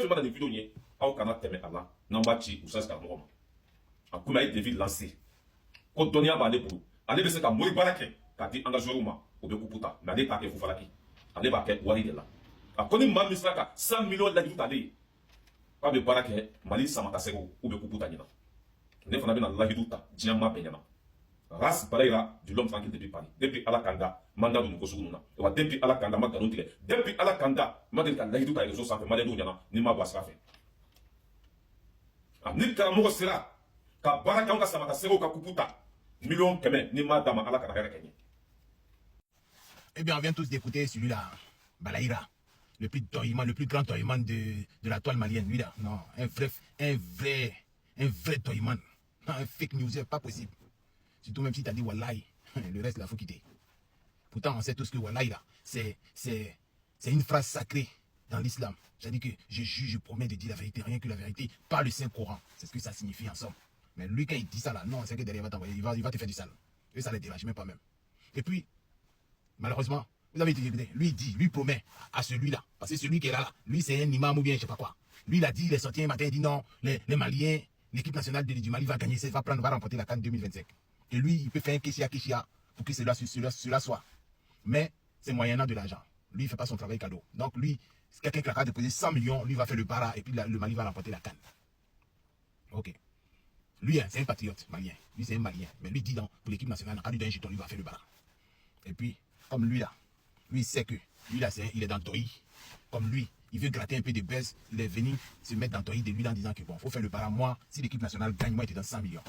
actuellement dans les vidéos, au Canada, Allah, Nambachi, ou ça, c'est un moment. A kuma ye David lancé. Ko dɔnniya b'ale bolo. Ale bɛ se ka mori baara kɛ k'a di an ka joueur ma o bɛ kupu ta mais ale t'a kɛ fufalaki. Ale b'a kɛ wari de la. A ko ni maa min sera ka 100 millions layidu t'ale ye k'a bɛ baara kɛ Mali samata sɛgɛw ou bɛ kupu ta ɲɛna. Ne fana bɛna layidu ta diɲɛ maa bɛɛ ɲɛna. Ras Barreira du l'homme tranquille depuis Paris. Depuis Ala Kanda, mandat de Nuko Sugununa. Et depuis Ala Kanda, ma galon tigɛ. Depuis Ala Kanda, ma deli ka layidu ta réseau sanfɛ maliyɛnw ɲɛna ni ma bɔ a sira fɛ. Ni karamɔgɔ sera ka baara kɛ an ka samata sɛgɛw ka kupu ta million kɛmɛ ni ma d'a ma Ala kana hɛrɛ kɛ ɲɛ. Eh bien, on vient tous d'écouter celui-là, Balaïra, le plus grand toyman de la toile malienne, lui là. Non, un vrai toyman. Un fake news, pas possible. Surtout même si tu as dit Wallahi, le reste là, faut quitter. Pourtant, on sait tous que Wallahi là, c'est une phrase sacrée dans l'islam. C'est-à-dire que je jure, je promets de dire la vérité, rien que la vérité, pas le Saint-Coran. C'est ce que ça signifie en somme. Mais lui, quand il dit ça là, non, c'est que derrière, il va te faire du sale. Et ça ne le dérange même pas même. Et puis, malheureusement, vous avez été écouté, lui dit, lui promet à celui-là, parce que celui qui est là, lui c'est un imam ou bien je sais pas quoi. Lui il a dit, il est sorti un matin, il dit non, les Maliens, l'équipe nationale du Mali va gagner, va remporter la CAN 2025. Et lui, il peut faire un Kessia pour que cela soit. Mais c'est moyennant de l'argent. Lui, il ne fait pas son travail cadeau. Donc lui, quelqu'un qui a déposé 100 millions, lui va faire le para et puis le Mali va remporter la CAN. Ok. Lui, c'est un patriote malien. Lui, c'est un malien. Mais lui dit pour l'équipe nationale, quand lui donne un jeton, lui va faire le bara. Et puis, comme lui là, lui sait que lui là, il est dans Toy. Comme lui, il veut gratter un peu de buzz. Il est venu se mettre dans Toy de lui en disant que bon, faut faire le bara. Moi, si l'équipe nationale gagne, moi, il te donne 100 millions.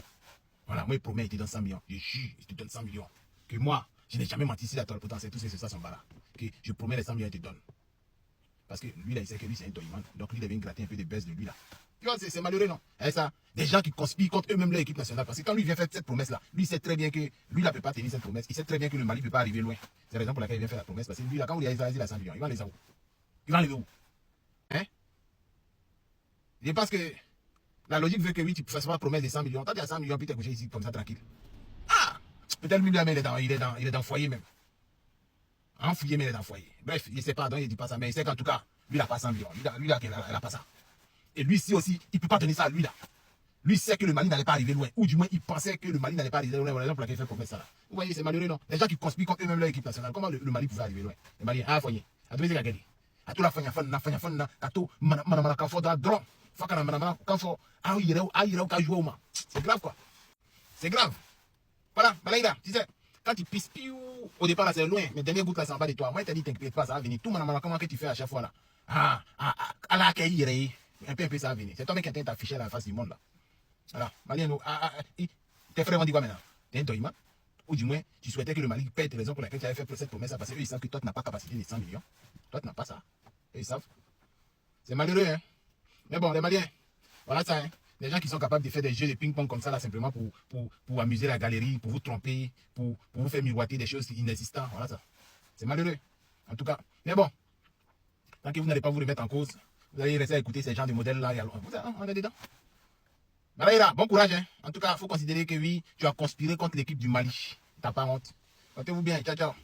Voilà, moi, il promet, il te donne 100 millions. Je jure, il te donne 100 millions. Que moi, je n'ai jamais menti si la toile potentielle, tout c'est ça son bara. Que je promets les 100 millions, il te donne. Parce que lui là, il sait que lui, c'est un Toyman. Donc lui, il vient gratter un peu de buzz de lui là. Tu vois, c'est malheureux, non? Et ça, des gens qui conspirent contre eux-mêmes leur équipe nationale. Parce que quand lui vient faire cette promesse-là, lui sait très bien que lui, il ne peut pas tenir cette promesse. Il sait très bien que le Mali ne peut pas arriver loin. C'est la raison pour laquelle il vient faire la promesse. Parce que lui, là, quand il a 100 millions, il va les où? Il va les où? Hein? Je pense que la logique veut que oui, tu fasses pas promesse de 100 millions. Toi, tu as 100 millions, puis tu es couché ici comme ça, tranquille. Ah! Peut-être lui, il est dans le foyer même. En fouillé, mais il est dans le foyer. Bref, il ne sait pas, donc il ne dit pas ça. Mais il sait qu'en tout cas, lui, il n'a pas 100 millions. Lui, il n'a pas ça. Et lui, si aussi, il ne peut pas donner ça à lui là. Lui sait que le Mali n'allait pas arriver loin. Ou du moins, il pensait que le Mali n'allait pas arriver loin. Voilà pour laquelle il fait promesse ça là. Vous voyez, c'est malheureux, non? Les gens qui conspirent contre eux-mêmes leur équipe nationale. Comment le Mali pouvait arriver loin? Le Mali, ah, foyer. À tous les gars, à tout la fanya, à tout, c'est grave quoi. C'est grave. Voilà, Balaïda, tu sais, quand tu pisses, au départ là c'est loin, mais dernier goutte là c'est en bas de toi. Moi, il t'a dit, t'inquiète pas, ça va venir. Tout manamana, comment que tu fais à chaque fois là? À la accueillir, un peu ça va venir. C'est toi qui as t'affiché à la face du monde là. Voilà, Malien, tes frères vont dire quoi maintenant? T'es un doïman? Ou du moins, tu souhaitais que le Mali paie tes raisons pour lesquelles tu avais fait cette promesse parce qu'eux ils savent que toi tu n'as pas capacité de 100 millions. Toi tu n'as pas ça. Eux ils savent. C'est malheureux, hein. Mais bon, les Maliens, voilà ça, hein. Les gens qui sont capables de faire des jeux de ping-pong comme ça, là, simplement pour amuser la galerie, pour vous tromper, pour vous faire miroiter des choses inexistantes. Voilà ça. C'est malheureux. En tout cas. Mais bon, tant que vous n'allez pas vous remettre en cause, vous allez rester à écouter ces genres de modèles-là. On est dedans. Balaïra, bon courage. Hein. En tout cas, il faut considérer que oui, tu as conspiré contre l'équipe du Mali. T'as pas honte. Portez-vous bien. Ciao, ciao.